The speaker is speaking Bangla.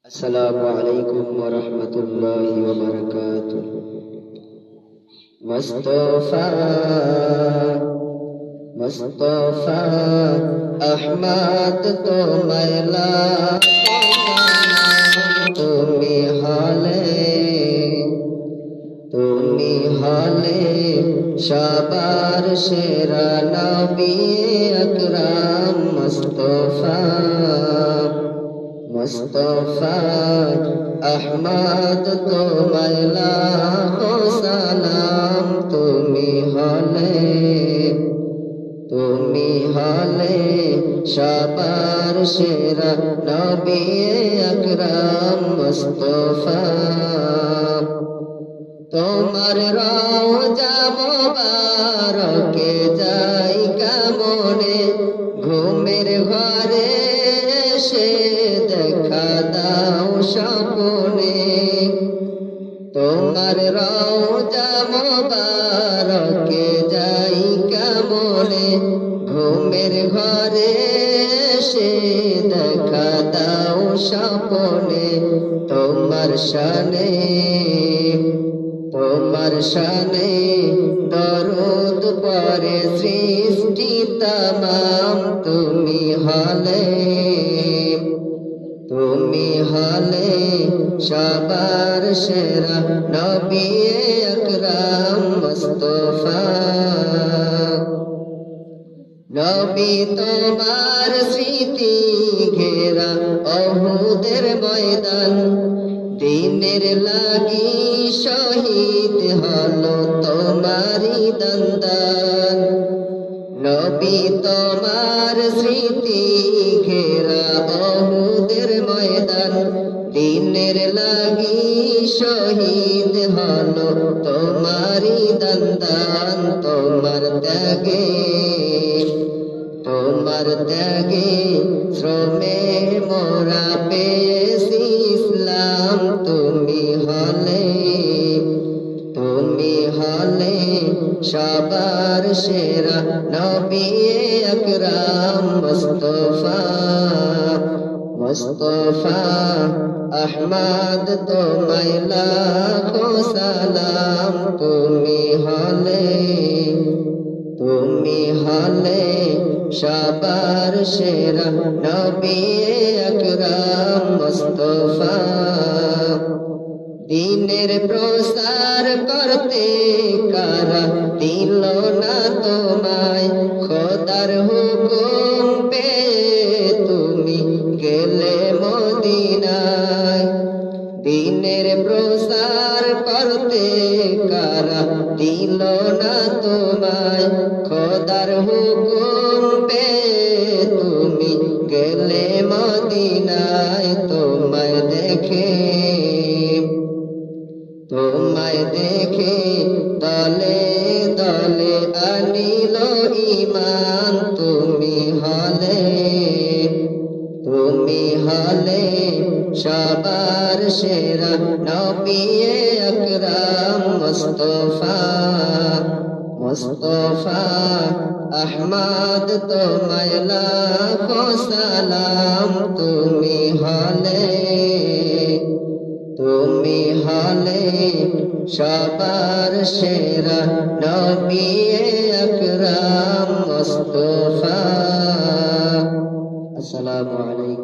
अस्सलामु अलैकुम वरहमतुल्लाहि वबरकातुह। मुस्तफा मुस्तफा अहमद तुम्हें लाखों सलाम। তুমি হলে সবার সেরা নবী আকরাম মুস্তফা মুস্তফা আহমদ তোমায় লাখো সালাম। তুমি হলে সবার সেরা নবী আকরাম মুস্তফা। তোমার রওজা মোবারকে যাই কামনে, ঘুমের ঘরে এসে দেখা দাও স্বপ্নে। তোমার রওজা মোবারকে যাই কামনে, ঘুমের ঘরে এসে দেখা দাও স্বপ্নে। তোমার শানে দরুদ পড়ে সৃষ্টি তামাম। তুমি হলে সবার সেরা নবী আকরাম মুস্তফা। নবী তোমার স্মৃতি ঘেরা উহুদের ময়দান, দিনের লাগি শহীদ হলো তোমারি দন্দান। নবী তোমার স্মৃতি ঘেরা উহুদের ময়দান, দিনের লাগি শহীদ হলো তোমারি দন্দান। তোমার ত্যাগে শ্রমে মোরা পেয়েছি ইসলাম। তুমি হলে সবার সেরা নবী আকরাম মুস্তফা মুস্তফা আহমদ তোমায় লাখো সালাম। তুমি হলে সবার সেরা নবী আকরাম মুস্তফা। দিনের প্রসার করতে কারা দিল না তোমায়, খোদার হুকুম পেয়ে তুমি গেলে মদিনায়। দিনের প্রসার করতে কারা দিল না তোমায়, খোদার হুকুম পেয়ে তুমি গেলে মদিনায়। তোমায় দেখে দলে দলে আনিল ঈমান। তুমি হলে সবার সেরা নবী আকরাম মুস্তফা মুস্তফা আহমদ তোমায় লাখো সালাম। তুমি হলে সবার সেরা নবী আকরাম মুস্তফা। আসসালামু আলাইকুম।